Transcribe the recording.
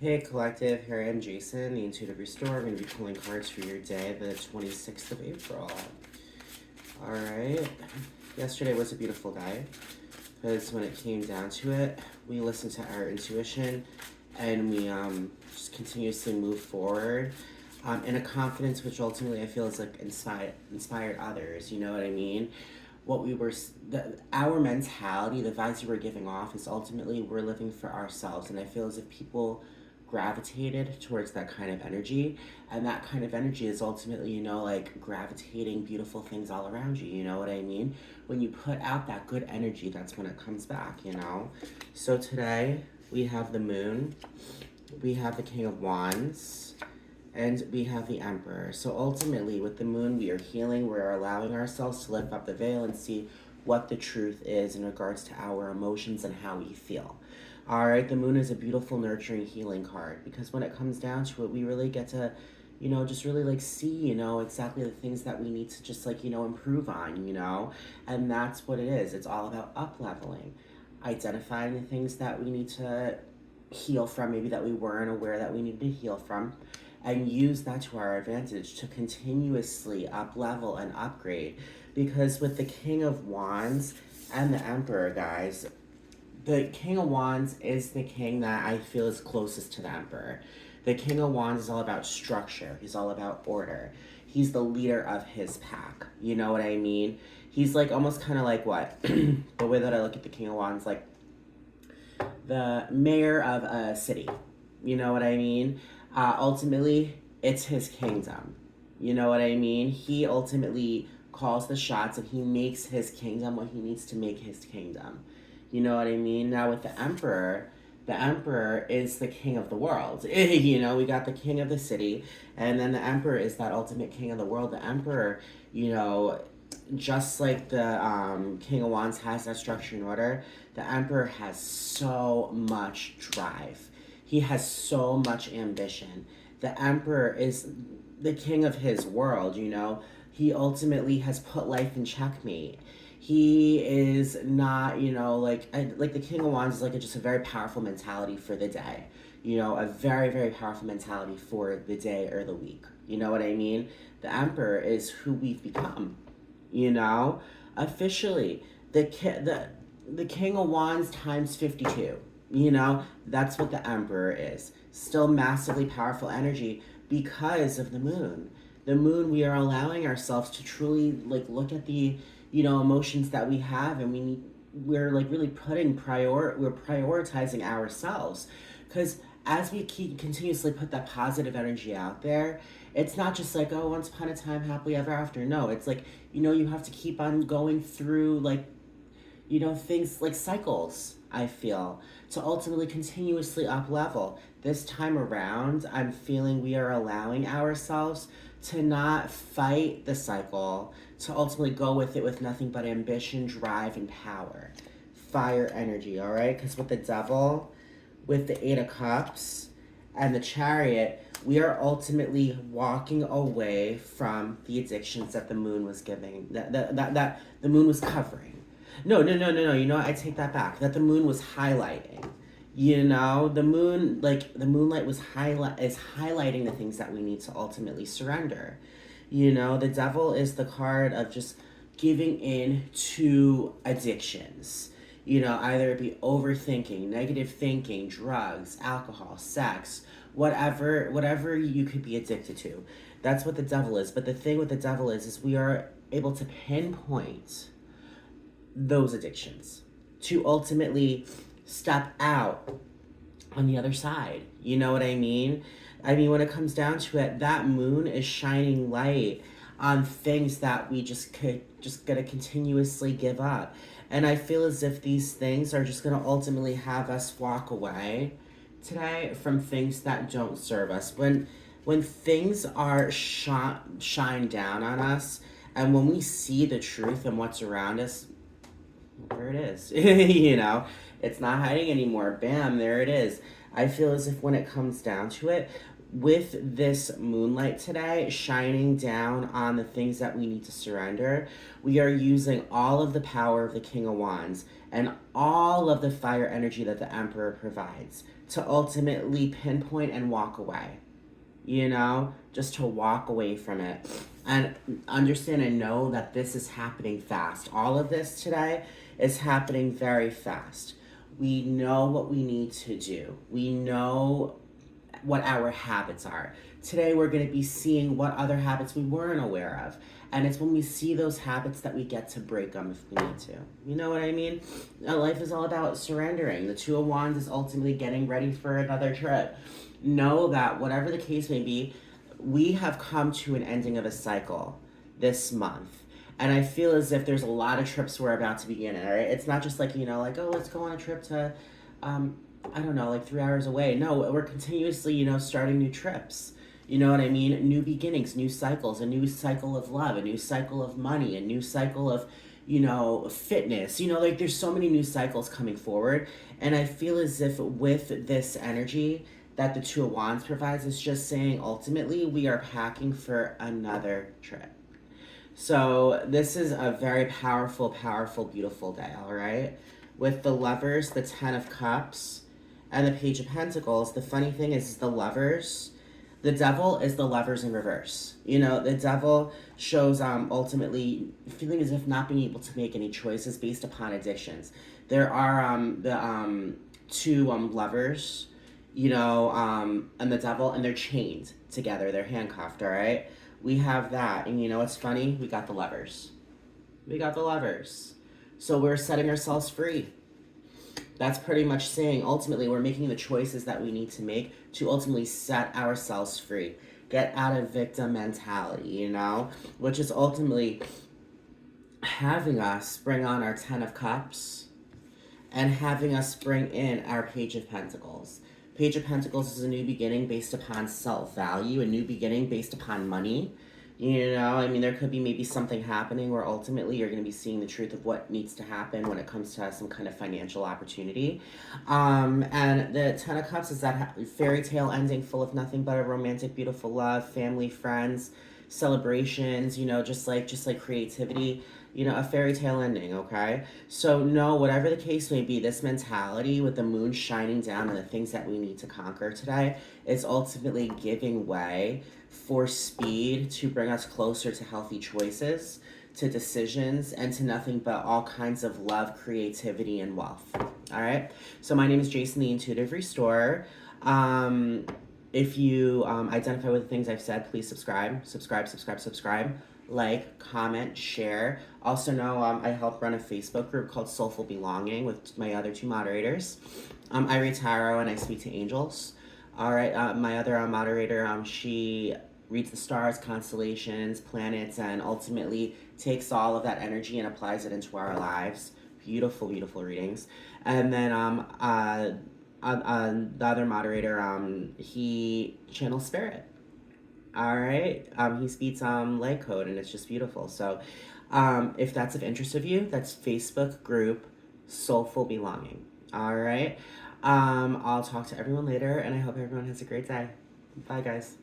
Hey Collective, here I am Jason, the Intuitive Restorer. I'm going to be pulling cards for your day, the 26th of April. Alright, yesterday was a beautiful day, because when it came down to it, we listened to our intuition, and we just continuously moved forward in a confidence which ultimately I feel is like inspired others, you know what I mean? Our mentality, the vibes we were giving off is ultimately we're living for ourselves, and I feel as if people gravitated towards that kind of energy, and that kind of energy is ultimately, like gravitating beautiful things all around you, you know what I mean? When you put out that good energy, that's when it comes back. So today we have the moon, we have the King of Wands, and we have the Emperor. So ultimately, with the moon, we are healing. We're allowing ourselves to lift up the veil and see what the truth is in regards to our emotions and how we feel. All right, the moon is a beautiful, nurturing, healing card because when it comes down to it, we really get to, just really like see, exactly the things that we need to just like, improve on. And that's what it is. It's all about up leveling, identifying the things that we need to heal from, maybe that we weren't aware that we needed to heal from, and use that to our advantage to continuously up level and upgrade. Because with the King of Wands and the Emperor, guys, the King of Wands is the king that I feel is closest to the Emperor. The King of Wands is all about structure. He's all about order. He's the leader of his pack. You know what I mean? He's like almost kind of like what? The way that I look at the King of Wands, like the mayor of a city. You know what I mean? Ultimately, it's his kingdom. You know what I mean? He ultimately calls the shots and he makes his kingdom what he needs to make his kingdom. You know what I mean? Now with the Emperor is the king of the world. We got the king of the city, and then the Emperor is that ultimate king of the world. The Emperor, just like the King of Wands has that structure and order, the Emperor has so much drive. He has so much ambition. The Emperor is the king of his world, He ultimately has put life in checkmate. He is not, like the King of Wands is like just a very powerful mentality for the day. A very, very powerful mentality for the day or the week. You know what I mean? The Emperor is who we've become. Officially, the King of Wands times 52. That's what the Emperor is. Still massively powerful energy because of the moon. The moon, we are allowing ourselves to truly like look at the emotions that we have, and we're like really we're prioritizing ourselves, because as we keep continuously put that positive energy out there, it's not just like, oh, once upon a time happily ever after. No, it's like, you have to keep on going through like, things like cycles, I feel, to ultimately continuously up level. This time around, I'm feeling we are allowing ourselves to not fight the cycle, to ultimately go with it with nothing but ambition, drive, and power. Fire energy, all right? Because with the Devil, with the Eight of Cups, and the Chariot, we are ultimately walking away from the addictions that the moon was giving, that the moon was covering. No. I take that back. That the moon was highlighting. The moon, like the moonlight is highlighting the things that we need to ultimately surrender. The Devil is the card of just giving in to addictions. Either it be overthinking, negative thinking, drugs, alcohol, sex, whatever you could be addicted to. That's what the Devil is. But the thing with the Devil is we are able to pinpoint those addictions to ultimately step out on the other side. You know what I mean? When it comes down to it, that moon is shining light on things that we just gonna continuously give up. And I feel as if these things are just gonna ultimately have us walk away today from things that don't serve us. When things are shine down on us, and when we see the truth and what's around us, there it is. It's not hiding anymore. Bam, there it is. I feel as if when it comes down to it, with this moonlight today shining down on the things that we need to surrender, we are using all of the power of the King of Wands and all of the fire energy that the Emperor provides to ultimately pinpoint and walk away, you know, just to walk away from it and understand and know that this is happening fast. All of this today is happening very fast. We know what we need to do. We know what our habits are. Today, we're going to be seeing what other habits we weren't aware of. And it's when we see those habits that we get to break them if we need to. You know what I mean? Life is all about surrendering. The Two of Wands is ultimately getting ready for another trip. Know that whatever the case may be, we have come to an ending of a cycle this month. And I feel as if there's a lot of trips we're about to begin, all right? It's not just like, you know, like, oh, let's go on a trip to, I don't know, like 3 hours away. No, we're continuously, you know, starting new trips. You know what I mean? New beginnings, new cycles, a new cycle of love, a new cycle of money, a new cycle of, you know, fitness. You know, like there's so many new cycles coming forward. And I feel as if with this energy that the Two of Wands provides, is just saying ultimately we are packing for another trip. So this is a very powerful, powerful, beautiful day, all right? With the Lovers, the Ten of Cups, and the Page of Pentacles, the funny thing is the Lovers, the Devil is the Lovers in reverse. You know, the Devil shows ultimately feeling as if not being able to make any choices based upon addictions. There are the two Lovers, you know, and the Devil, and they're chained together. They're handcuffed, all right? We have that, and you know what's funny? We got the Lovers. We got the Lovers. So we're setting ourselves free. That's pretty much saying ultimately we're making the choices that we need to make to ultimately set ourselves free. Get out of victim mentality, you know? Which is ultimately having us bring on our Ten of Cups and having us bring in our Page of Pentacles. Page of Pentacles is a new beginning based upon self-value, a new beginning based upon money. You know, I mean, there could be maybe something happening where ultimately you're going to be seeing the truth of what needs to happen when it comes to some kind of financial opportunity. And the Ten of Cups is that fairy tale ending full of nothing but a romantic, beautiful love, family, friends, celebrations, you know, just like creativity, you know, a fairy tale ending, okay? So no, whatever the case may be, this mentality with the moon shining down and the things that we need to conquer today is ultimately giving way for speed to bring us closer to healthy choices, to decisions, and to nothing but all kinds of love, creativity, and wealth. All right? So my name is Jason, the Intuitive Restorer. If you identify with the things I've said, please subscribe, like, comment, share. Also know I help run a Facebook group called Soulful Belonging with my other two moderators. I read tarot and I speak to angels. All right, my other moderator, she reads the stars, constellations, planets, and ultimately takes all of that energy and applies it into our lives. Beautiful, beautiful readings. And then the other moderator, he channels spirit. All right. He speaks light code, and it's just beautiful. So if that's of interest of you, that's Facebook group Soulful Belonging. All right. I'll talk to everyone later, and I hope everyone has a great day. Bye, guys.